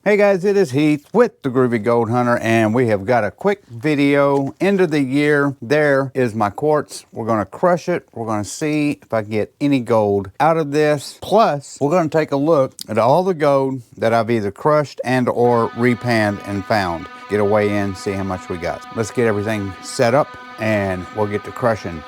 Hey guys, it is Heath with the Groovy Gold Hunter, and we have got a quick video. End of the year. There is my quartz. We're going to crush it. We're going to see if I get any gold out of this. Plus, we're going to take a look at all the gold that I've either crushed and or repanned and found. Get a weigh in, see how much we got. Let's get everything set up and we'll get to crushing.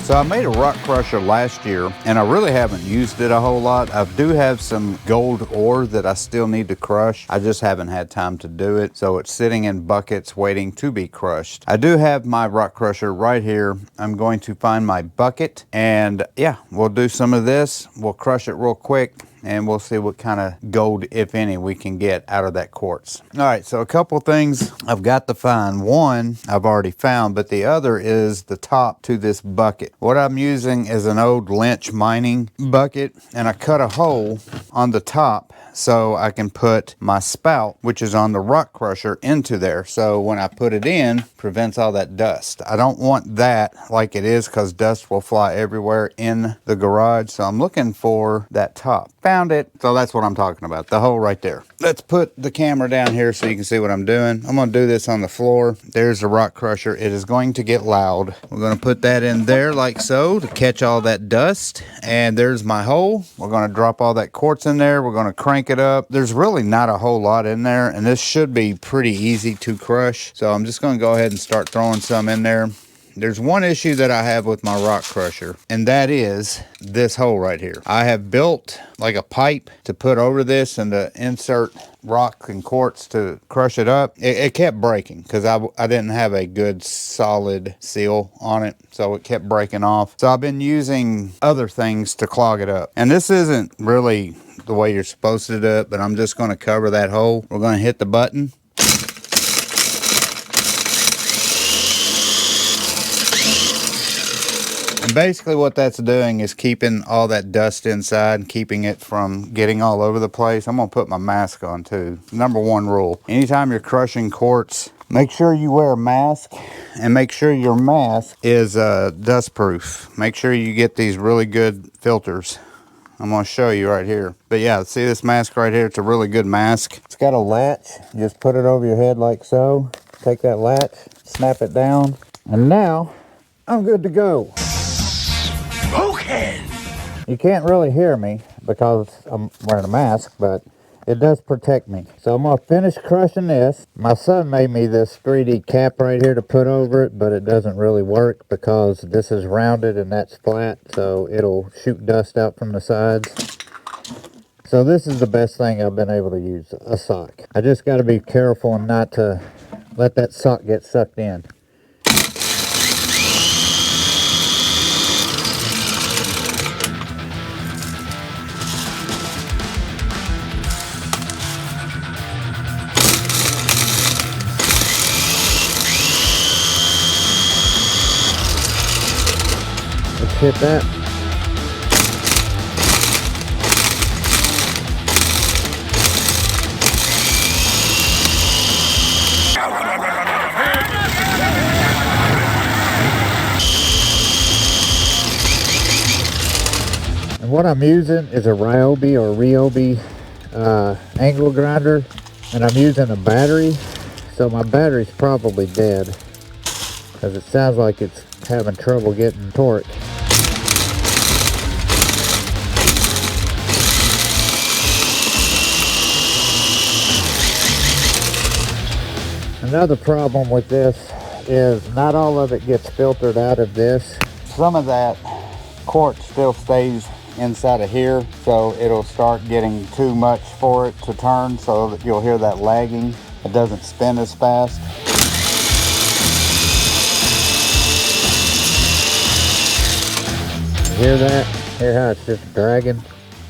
So I made a rock crusher last year and I really haven't used it a whole lot. I do have some gold ore that I still need to crush. I just haven't had time to do it. So it's sitting in buckets waiting to be crushed. I do have my rock crusher right here. I'm going to find my bucket and yeah, we'll do some of this. We'll crush it real quick and we'll see what kind of gold, if any, we can get out of that quartz. All right, so a couple things I've got to find. One I've already found, but the other is the top to this bucket. What I'm using is an old Lynch mining bucket, and I cut a hole on the top so I can put my spout, which is on the rock crusher, into there. So when I put it in, prevents all that dust. I don't want that like it is because dust will fly everywhere in the garage. So I'm looking for that top. Found it. So that's what I'm talking about. The hole right there. Let's put the camera down here so you can see what I'm doing. I'm going to do this on the floor. There's the rock crusher. It is going to get loud. We're going to put that in there like so to catch all that dust. And there's my hole. We're going to drop all that quartz in there. We're going to crank it up. There's really not a whole lot in there, and this should be pretty easy to crush. So I'm just going to go ahead and start throwing some in there. There's one issue that I have with my rock crusher, and that is this hole right here. I have built like a pipe to put over this and to insert rock and quartz to crush it up. It kept breaking because I didn't have a good solid seal on it, so it kept breaking off. So I've been using other things to clog it up, and this isn't really the way you're supposed to do it, but I'm just going to cover that hole. We're going to hit the button. And basically what that's doing is keeping all that dust inside and keeping it from getting all over the place. I'm going to put my mask on too. Number one rule, anytime you're crushing quartz, make sure you wear a mask and make sure your mask is dust proof. Make sure you get these really good filters. I'm going to show you right here. But yeah, see this mask right here? It's a really good mask. It's got a latch. You just put it over your head like so. Take that latch, snap it down, and now I'm good to go. Okay. You can't really hear me because I'm wearing a mask, but it does protect me. So I'm going to finish crushing this. My son made me this 3D cap right here to put over it, but it doesn't really work because this is rounded and that's flat, so it'll shoot dust out from the sides. So this is the best thing I've been able to use, a sock. I just got to be careful and not to let that sock get sucked in. Let's hit that. And what I'm using is a Ryobi or Ryobi angle grinder, and I'm using a battery. So my battery's probably dead because it sounds like it's having trouble getting torque. Another problem with this is not all of it gets filtered out of this. Some of that quartz still stays inside of here, so it'll start getting too much for it to turn, so that you'll hear that lagging. It doesn't spin as fast. You hear that? Hear how it's just dragging?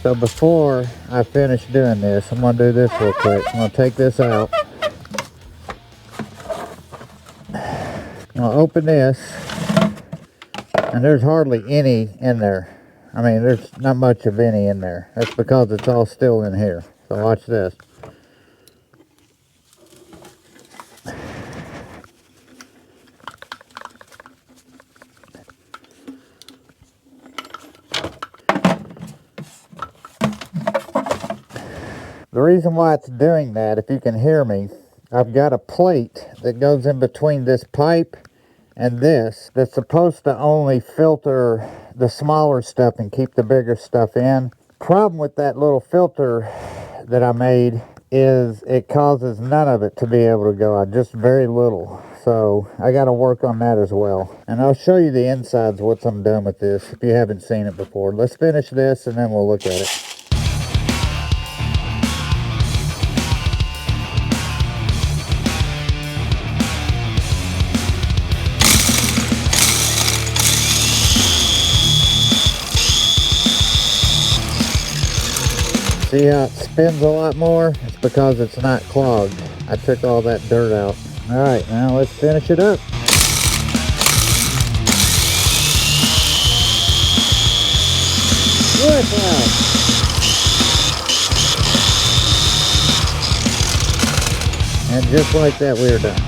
So before I finish doing this, I'm going to do this real quick. I'm going to take this out. I'll open this, and there's hardly any in there. I mean, there's not much of any in there. That's because it's all still in here. So watch this. The reason why it's doing that, if you can hear me, I've got a plate that goes in between this pipe and this that's supposed to only filter the smaller stuff and keep the bigger stuff in. Problem with that little filter that I made is it causes none of it to be able to go out, just very little. So I got to work on that as well. And I'll show you the insides once I'm done with this if you haven't seen it before. Let's finish this and then we'll look at it. See how it spins a lot more? It's because it's not clogged. I took all that dirt out. Alright, now let's finish it up. And just like that, we're done.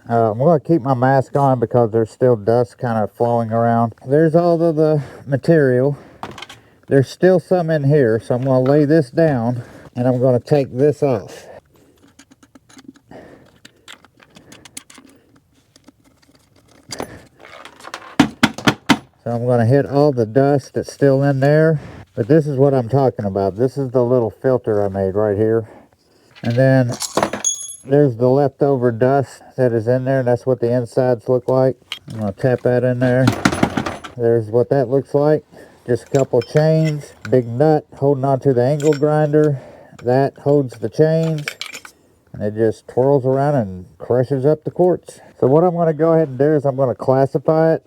I'm going to keep my mask on because there's still dust kind of flowing around. There's all of the material. There's still some in here, so I'm going to lay this down and I'm going to take this off. So I'm going to hit all the dust that's still in there. But this is what I'm talking about. This is the little filter I made right here. And then there's the leftover dust that is in there. That's what the insides look like. I'm going to tap that in there. There's what that looks like. Just a couple chains. Big nut holding onto the angle grinder. That holds the chains. And it just twirls around and crushes up the quartz. So what I'm going to go ahead and do is I'm going to classify it.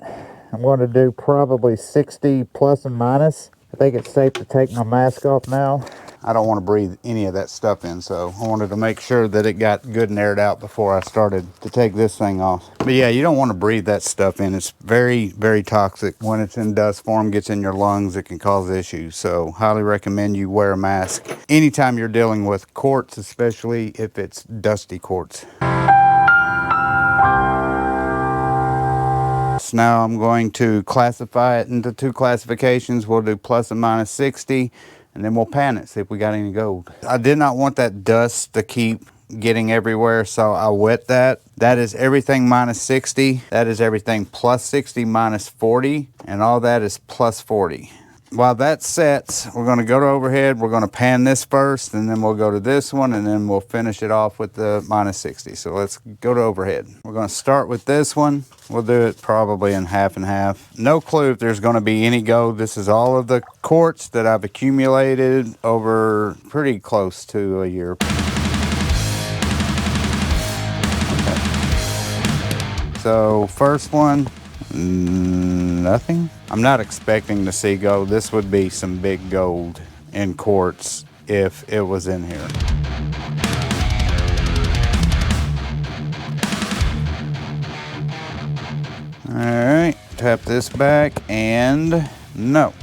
I'm going to do probably 60 plus and minus. I think it's safe to take my mask off now. I don't want to breathe any of that stuff in, so I wanted to make sure that it got good and aired out before I started to take this thing off. But yeah, you don't want to breathe that stuff in. It's very, very toxic. When it's in dust form, gets in your lungs, it can cause issues. So highly recommend you wear a mask anytime you're dealing with quartz, especially if it's dusty quartz. Now I'm going to classify it into two classifications. We'll do plus and minus 60, and then we'll pan it, see if we got any gold. I did not want that dust to keep getting everywhere, so I wet that. That is everything minus 60. That is everything plus 60 minus 40, and all that is plus 40. While that sets, we're going to go to overhead. We're going to pan this first, and then we'll go to this one, and then we'll finish it off with the minus 60. So let's go to overhead. We're going to start with this one. We'll do it probably in half and half. No clue if there's going to be any gold. This is all of the quartz that I've accumulated over pretty close to a year. Okay. So first one, nothing. I'm not expecting to see gold. This would be some big gold in quartz if it was in here. All right, tap this back and no.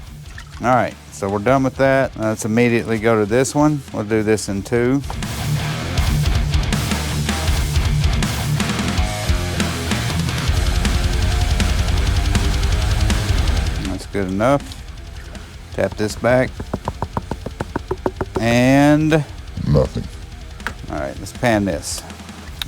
All right, so we're done with that. Let's immediately go to this one. We'll do this in two. Good enough. Tap this back and nothing. All right, let's pan this.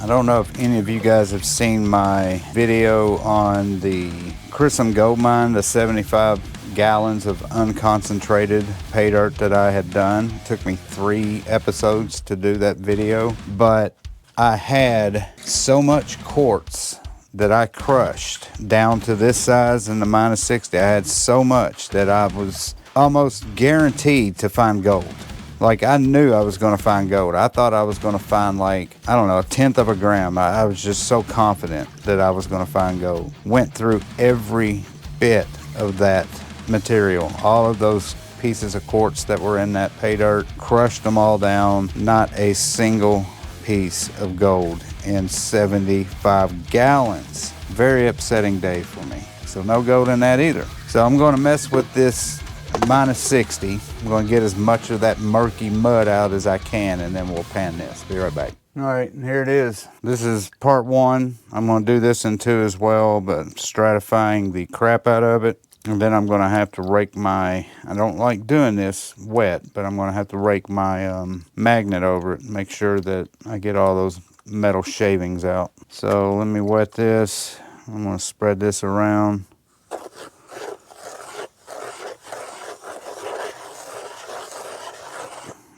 I don't know if any of you guys have seen my video on the Chrism gold mine, the 75 gallons of unconcentrated pay dirt that I had done. It took me 3 episodes to do that video, but I had so much quartz that I crushed down to this size in the minus 60. I had so much that I was almost guaranteed to find gold. Like, I knew I was going to find gold. I thought I was going to find, like, I don't know, 1/10 of a gram. I was just so confident that I was going to find gold. Went through every bit of that material, all of those pieces of quartz that were in that pay dirt, crushed them all down. Not a single piece of gold in 75 gallons. Very upsetting day for me. So no gold in that either. So I'm going to mess with this minus 60. I'm going to get as much of that murky mud out as I can, and then we'll pan this. Be right back. All right, and here it is. This is part one. I'm gonna do this in two as well, but stratifying the crap out of it. And then I'm gonna have to rake my, I don't like doing this wet, but I'm gonna have to rake my magnet over it, make sure that I get all those metal shavings out. So let me wet this. I'm gonna spread this around.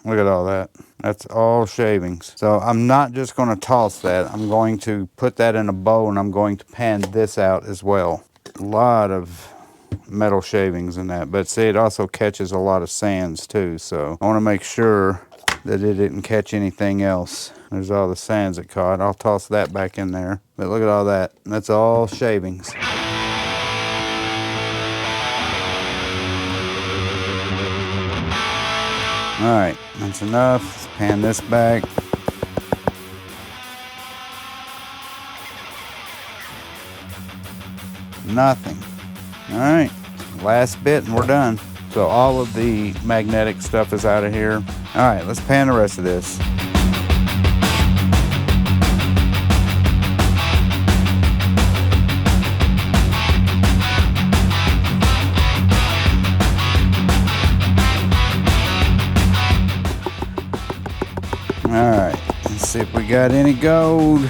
Look at all that. That's all shavings. So I'm not just going to toss that. I'm going to put that in a bowl and I'm going to pan this out as well. A lot of metal shavings in that. But see, it also catches a lot of sands too. So I want to make sure that it didn't catch anything else. There's all the sands it caught. I'll toss that back in there. But look at all that. That's all shavings. All right, that's enough. Let's pan this back. Nothing. All right, last bit and we're done. So all of the magnetic stuff is out of here. All right, let's pan the rest of this. All right, let's see if we got any gold.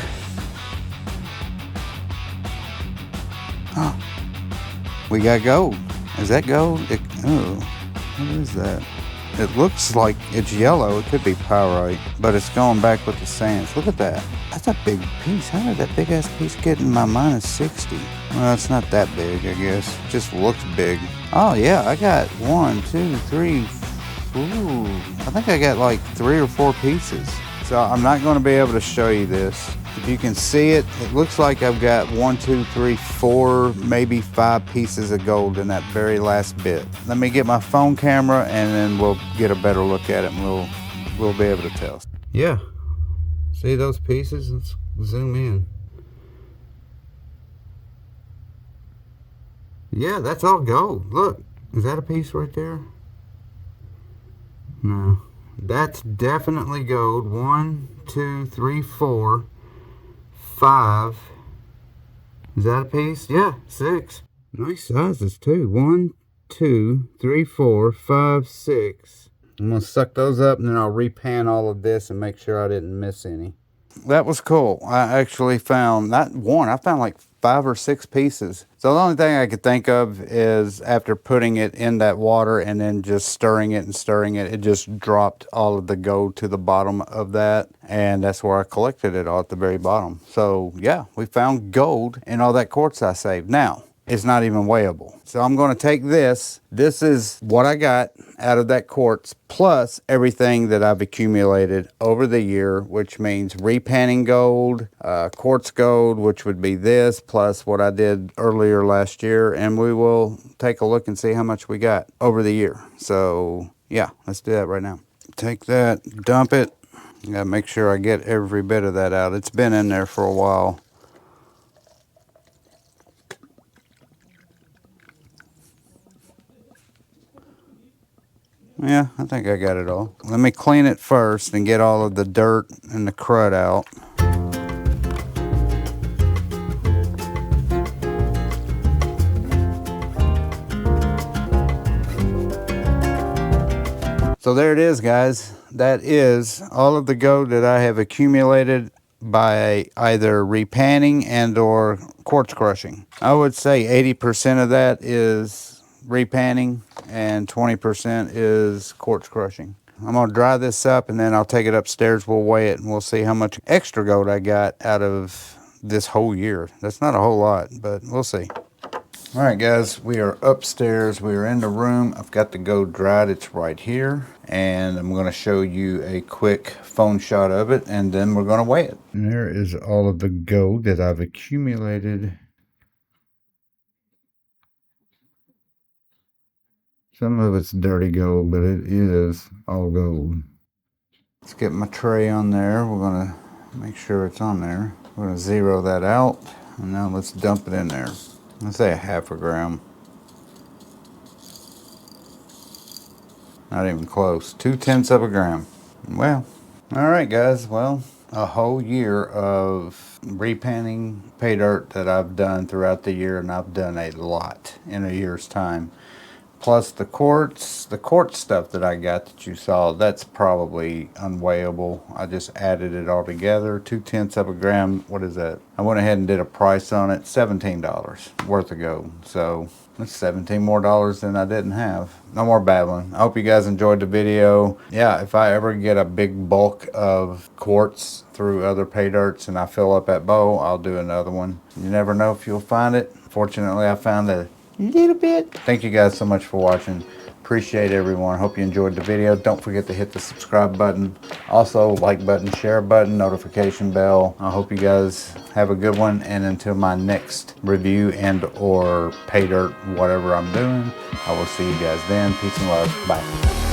Oh, we got gold. Is that gold? Oh, what is that? It looks like it's yellow. It could be pyrite, but it's going back with the sands. Look at that. That's a big piece. How did that big ass piece get in my -60? Well, it's not that big, I guess. It just looks big. Oh yeah, I got 1, 2, 3. Ooh, I think I got like 3 or 4 pieces. So I'm not going to be able to show you this. If you can see it, it looks like I've got 1, 2, 3, 4, maybe 5 pieces of gold in that very last bit. Let me get my phone camera and then we'll get a better look at it and we'll be able to tell. Yeah, see those pieces? Let's zoom in. Yeah, that's all gold. Look, is that a piece right there? No, that's definitely gold. 1, 2, 3, 4, 5. Is that a piece? Yeah, 6. Nice sizes too. 1, 2, 3, 4, 5, 6. I'm gonna suck those up and then I'll repan all of this and make sure I didn't miss any. That was cool. I actually found, not one, I found like 5 or 6 pieces. So the only thing I could think of is after putting it in that water and then just stirring it and stirring it, it just dropped all of the gold to the bottom of that. And that's where I collected it all at the very bottom. So yeah, we found gold in all that quartz I saved. Now, it's not even weighable. So I'm going to take this. This is what I got out of that quartz, plus everything that I've accumulated over the year, which means repanning gold, quartz gold, which would be this, plus what I did earlier last year. And we will take a look and see how much we got over the year. So yeah, let's do that right now. Take that, dump it. I gotta make sure I get every bit of that out. It's been in there for a while. Yeah, I think I got it all. Let me clean it first and get all of the dirt and the crud out. So there it is, guys. That is all of the gold that I have accumulated by either repanning and or quartz crushing. I would say 80% of that is repanning and 20% is quartz crushing. I'm gonna dry this up and then I'll take it upstairs, we'll weigh it and we'll see how much extra gold I got out of this whole year. That's not a whole lot, but we'll see. All right, guys, we are upstairs. We are in the room. I've got the gold dried. It's right here. And I'm going to show you a quick phone shot of it, and then we're going to weigh it. And there is all of the gold that I've accumulated. Some of it's dirty gold, but it is all gold. Let's get my tray on there. We're going to make sure it's on there. We're going to zero that out. And now let's dump it in there. Let's say 1/2 gram. Not even close. 0.2 gram. Well, all right, guys. Well, a whole year of repainting pay dirt that I've done throughout the year, and I've done a lot in a year's time. Plus the quartz stuff that I got that you saw, that's probably unweighable. I just added it all together, 2/10 of a gram. What is that? I went ahead and did a price on it, $17 worth of gold. So that's 17 more dollars than I didn't have. No more babbling. I hope you guys enjoyed the video. Yeah, if I ever get a big bulk of quartz through other pay dirts and I fill up that bowl, I'll do another one. You never know if you'll find it. Fortunately, I found a little bit. Thank you guys so much for watching. Appreciate everyone. Hope you enjoyed the video. Don't forget to hit the subscribe button. Also, like button, share button, notification bell. I hope you guys have a good one. And until my next review and or pay dirt, whatever I'm doing, I will see you guys then. Peace and love. Bye.